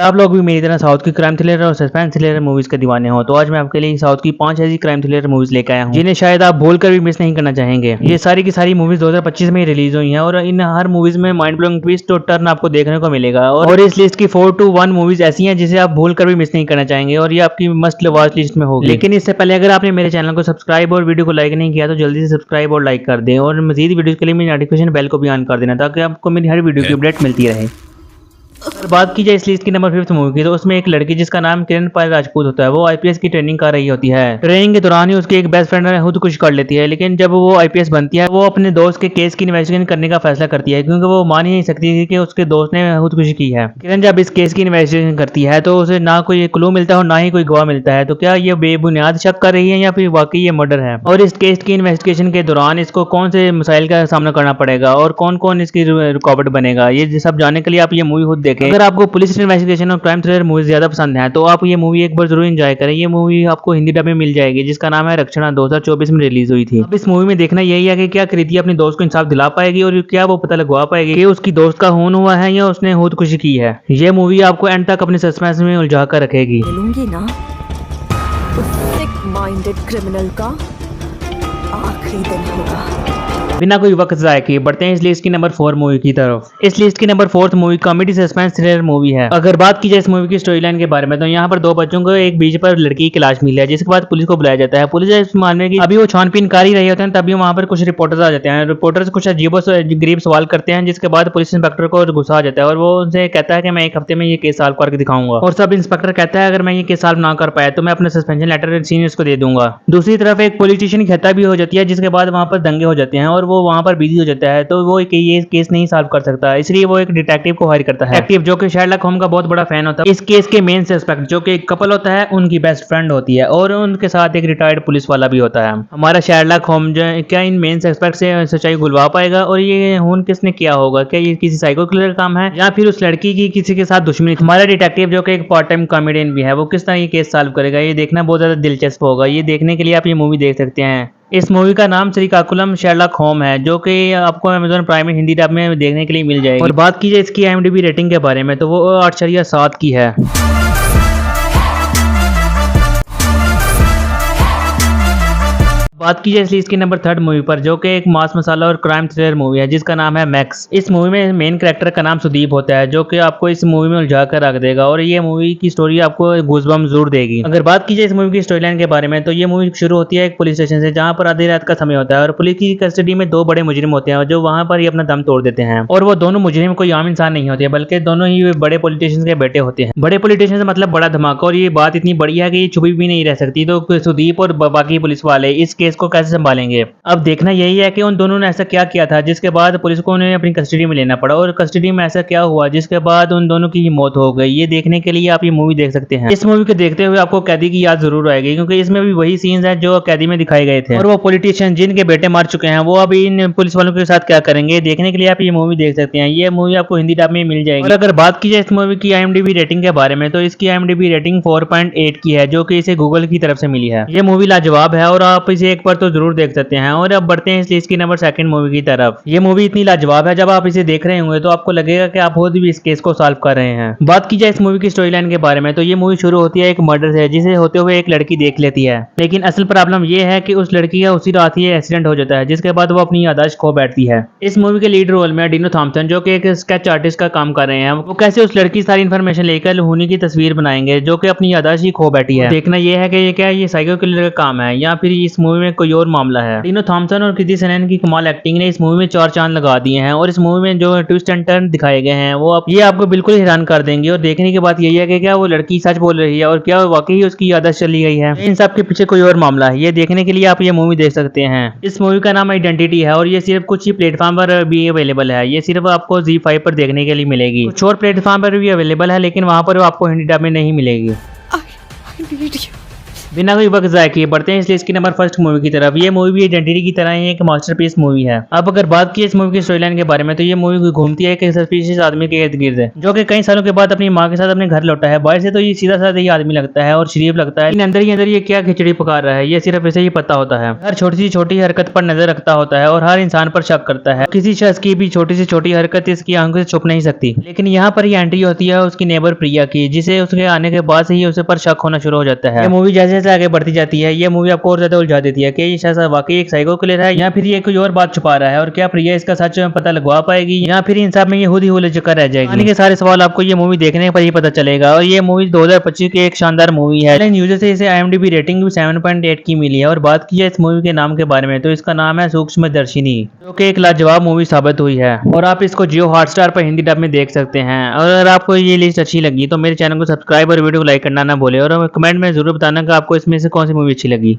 आप लोग भी मेरी तरह साउथ की क्राइम थ्रिलर और सस्पेंस थ्रिलर मूवीज के दीवाने हो तो आज मैं आपके लिए साउथ की 5 ऐसी क्राइम थ्रिलर मूवीज लेकर आया हूँ जिन्हें शायद आप भूल कर भी मिस नहीं करना चाहेंगे। ये सारी की सारी मूवीज 2025 में रिलीज हुई हैं और इन हर मूवीज में माइंड ब्लोइंग ट्विस्ट और टर्न आपको देखने को मिलेगा और इस लिस्ट की 4 to 1 मूवीज ऐसी हैं जिसे आप भूल कर भी मिस नहीं करना चाहेंगे और ये आपकी मस्ट वॉच लिस्ट में होगी। लेकिन इससे पहले अगर आपने मेरे चैनल को सब्सक्राइब और वीडियो को लाइक नहीं किया तो जल्दी से सब्सक्राइब और लाइक कर दें और मजीद वीडियो के लिए मेरी नोटिफिकेशन बेल को भी ऑन कर देना ताकि आपको मेरी हर वीडियो की अपडेट मिलती रहे। अगर बात की जाए इस लिस्ट की नंबर 5 मूवी की तो उसमें एक लड़की जिसका नाम किरण पाल राजपूत होता है वो आईपीएस की ट्रेनिंग कर रही होती है। ट्रेनिंग के दौरान ही उसकी एक बेस्ट फ्रेंड खुदकुशी कर लेती है, लेकिन जब वो आईपीएस बनती है वो अपने दोस्त के केस की इन्वेस्टिगेशन करने का फैसला करती है क्योंकि वो मान ही नहीं सकती थी कि उसके दोस्त ने खुदकुशी की है। किरण जब इस केस की इन्वेस्टिगेशन करती है तो उसे ना कोई क्लू मिलता है और ना ही कोई गवाह मिलता है। तो क्या ये बेबुनियाद शक कर रही है या फिर वाकई ये मर्डर है? और इस केस की इन्वेस्टिगेशन के दौरान इसको कौन से मसाइल का सामना करना पड़ेगा और कौन कौन इसकी रुकावट बनेगा, ये सब जानने के लिए आप ये मूवी खुद देखें। अगर आपको पुलिस इन्वेस्टिगेशन और क्राइम थ्रिलर मूवी ज्यादा पसंद है तो आप ये मूवी एक बार जरूर एंजॉय करें। ये मूवी आपको हिंदी डब में मिल जाएगी जिसका नाम है रक्षणा, 2024 में रिलीज हुई थी। अब इस मूवी में देखना यही है कि क्या कृति अपने दोस्त को इंसाफ दिला पाएगी और क्या वो पता लगवा पाएगी कि उसकी दोस्त का खून हुआ है या उसने खुदकुशी की है। ये मूवी आपको एंड तक अपने सस्पेंस में उलझा कर रखेगी। मिलूंगी ना उस सिक माइंडेड क्रिमिनल का आखिरी दिन होगा। बिना कोई वक्त जाए किए बढ़ते हैं इस लिस्ट की नंबर 4 मूवी की तरफ। इस लिस्ट की number 4 movie comedy suspense thriller movie है। अगर बात की जाए इस मूवी की स्टोरी लाइन के बारे में तो यहाँ पर दो बच्चों को एक बीच पर लड़की की लाश मिली है जिसके बाद पुलिस को बुलाया जाता है। पुलिस इस मामले की अभी वो छानबीन कर ही रहे होते हैं तभी वहाँ पर कुछ रिपोर्टर्स आ जाते हैं। रिपोर्टर्स कुछ अजीबो गरीब सवाल करते हैं जिसके बाद पुलिस इंस्पेक्टर को गुस्सा आ जाता है और वो उनसे कहता है कि मैं एक हफ्ते में ये केस सॉल्व करके दिखाऊंगा। और सब इंस्पेक्टर कहता है अगर मैं ये केस सॉल्व ना कर पाया तो मैं अपना सस्पेंशन लेटर सीनियर्स को दे दूंगा। दूसरी तरफ एक पॉलिटिशियन की हत्या भी हो जाती है जिसके बाद वहाँ पर दंगे हो जाते हैं और वो वहाँ पर बिजी हो जाता है तो वो ये केस नहीं सॉल्व कर सकता, इसलिए वो एक डिटेक्टिव को हायर करता है। डिटेक्टिव जो कि शर्लक होम का बहुत बड़ा फैन होता है। इस केस के मेन सस्पेक्ट जो कि एक कपल होता है उनकी बेस्ट फ्रेंड होती है और उनके साथ एक रिटायर्ड पुलिस वाला भी होता है। हमारा शर्लक होम जो क्या इन मेन सस्पेक्ट से सच्चाई गुलवा पाएगा और ये खून किसने किया होगा? क्या ये किसी साइको किलर का काम है या फिर उस लड़की की किसी के साथ दुश्मनी? हमारा डिटेक्टिव जो कि एक पार्ट टाइम कॉमेडियन भी है वो किस तरह ये केस सॉल्व करेगा, ये देखना बहुत ज्यादा दिलचस्प होगा। ये देखने के लिए आप ये मूवी देख सकते हैं। इस मूवी का नाम श्रीकाकुलम शर्लक होम है जो कि आपको अमेज़न प्राइम में हिंदी डब में देखने के लिए मिल जाएगी। और बात की जाए इसकी IMDb रेटिंग के बारे में तो वो 8.7 की है। बात की जाए इस लिस्ट की नंबर 3 मूवी पर जो कि एक मास मसाला और क्राइम थ्रिलर मूवी है जिसका नाम है मैक्स। इस मूवी में मेन कैरेक्टर का नाम सुदीप होता है जो कि आपको इस मूवी में उलझा कर रख देगा और ये मूवी की स्टोरी आपको गूज़बम्प जरूर देगी। अगर बात की जाए इस मूवी की स्टोरी लाइन के बारे में तो ये मूवी शुरू होती है एक पुलिस स्टेशन से जहाँ पर आधी रात का समय होता है और पुलिस की कस्टडी में दो बड़े मुजरिम होते हैं जो वहाँ पर ही अपना दम तोड़ देते हैं। और वो दोनों मुजरिम कोई आम इंसान नहीं होते बल्कि दोनों ही बड़े पॉलिटिशियंस के बेटे होते हैं। बड़े पॉलिटिशियंस से मतलब बड़ा धमाका और ये बात इतनी बड़ी है कि ये छुपी भी नहीं रह सकती। तो सुदीप और बाकी पुलिस वाले इस केस को कैसे संभालेंगे? अब देखना यही है कि उन दोनों ने ऐसा क्या किया था जिसके बाद पुलिस को उन्हें अपनी कस्टडी में लेना पड़ा और कस्टडी में ऐसा क्या हुआ जिसके बाद उन दोनों की मौत हो गई। ये देखने के लिए आप ये मूवी देख सकते हैं। इस मूवी को देखते हुए आपको कैदी की याद जरूर आएगी क्योंकि इसमें भी वही सीन्स हैं जो कैदी में दिखाए गए थे और वो पॉलिटिशियन जिनके बेटे मर चुके हैं वो अभी इन पुलिस वालों के साथ क्या करेंगे, देखने के लिए आप ये मूवी देख सकते हैं। ये मूवी आपको हिंदी डब में मिल जाएगी। और अगर बात की जाए इस मूवी की IMDb रेटिंग के बारे में तो इसकी IMDb रेटिंग 4.8 की है जो कि इसे गूगल की तरफ से मिली है। ये मूवी लाजवाब है और आप इसे एक बार तो जरूर देख सकते हैं। और अब बढ़ते हैं इस लिस्ट की नंबर 2 मूवी की तरफ। ये मूवी इतनी लाजवाब है जब आप इसे देख रहे होंगे तो आपको लगेगा कि आप खुद भी इस केस को सॉल्व कर रहे हैं। बात की जाए इस मूवी की स्टोरी लाइन के बारे में तो ये मूवी शुरू होती है एक मर्डर से जिसे होते हुए एक लड़की देख लेती है, लेकिन असल प्रॉब्लम ये है कि उस लड़की का उसी रात ही एक्सीडेंट हो जाता है जिसके बाद वो अपनी याददाश्त खो बैठती है। इस मूवी के लीड रोल में डिनो थॉम्पसन जो कि एक स्केच आर्टिस्ट का काम कर रहे हैं, वो कैसे उस लड़की सारी इन्फॉर्मेशन लेकर हुनी की तस्वीर बनाएंगे जो कि अपनी याददाश्त ही खो बैठी है। देखना यह है कि ये क्या ये साइको किलर का काम है या फिर इस मूवी में कोई और मामला है। डिनो थॉम्पसन और कृति सनन की कमाल एक्टिंग ने इस मूवी में 4 चांद लगा दिए हैं और इस मूवी में जो ट्विस्ट एंड टर्न दिखाए गए हैं वो ये आपको बिल्कुल हैरान कर देंगे। और देखने की बात यही है कि क्या वो लड़की सच बोल रही है और क्या वाकई उसकी याददाश्त चली गई है, इन सब के पीछे कोई और मामला है। ये देखने के लिए आप ये मूवी देख सकते हैं। इस मूवी का नाम आइडेंटिटी है और ये सिर्फ कुछ ही प्लेटफॉर्म पर भी अवेलेबल है। ये सिर्फ आपको ZEE5 पर देखने के लिए मिलेगी। कुछ और प्लेटफॉर्म पर भी अवेलेबल है लेकिन वहाँ पर आपको हिंदी डब में नहीं मिलेगी। बिना कोई वक्त ज़ाया किए बढ़ते हैं इस लिस्ट की नंबर फर्स्ट मूवी की तरफ। ये मूवी भी आइडेंटिटी की तरह ही एक मास्टरपीस मूवी है। अब अगर बात की इस मूवी की स्टोरी लाइन के बारे में तो ये मूवी घूमती है एक सस्पिशियस आदमी के इर्द गिर्द, जो कि कई सालों के बाद अपनी माँ के साथ अपने घर लौटा है। बाहर से तो ये सीधा साधा ही आदमी लगता है और शरीफ लगता है, लेकिन अंदर ही अंदर ये क्या खिचड़ी पका रहा है ये सिर्फ इसे ही पता होता है। हर छोटी सी छोटी हरकत पर नजर रखता होता है और हर इंसान पर शक करता है। किसी शख्स की भी छोटी सी छोटी हरकत इसकी आंखों से छुप नहीं सकती। लेकिन यहाँ पर ही एंट्री होती है उसकी नेबर प्रिया की, जिसे उसके आने के बाद से ही उसे पर शक होना शुरू हो जाता है। ये मूवी जैसे जैसे आगे बढ़ती जाती है ये मूवी आपको और ज्यादा उलझा देती है कि ये शख्स वाकई एक साइको किलर है या फिर ये कोई और बात छुपा रहा है, और क्या प्रिया इसका सच पता लगवा पाएगी या फिर इंसाफ में ये खुद ही उलझ कर रह जाएगी। यानी कि सारे सवाल आपको ये मूवी देखने पर ही पता चलेगा। और ये मूवी 2025 की एक शानदार मूवी है। लेकिन यूजर से इसे IMDb रेटिंग भी 7.8 की मिली है। और बात की है इस मूवी के नाम के बारे में तो इसका नाम है सूक्ष्मदर्शिनी, जो कि एक लाजवाब मूवी साबित हुई है। और आप इसको जियो हॉटस्टार पर हिंदी डब में देख सकते हैं। और अगर आपको ये लिस्ट अच्छी लगी तो मेरे चैनल को सब्सक्राइब और वीडियो को लाइक करना ना भूले, और कमेंट में जरूर बताना कि आपको इसमें से कौन सी मूवी अच्छी लगी।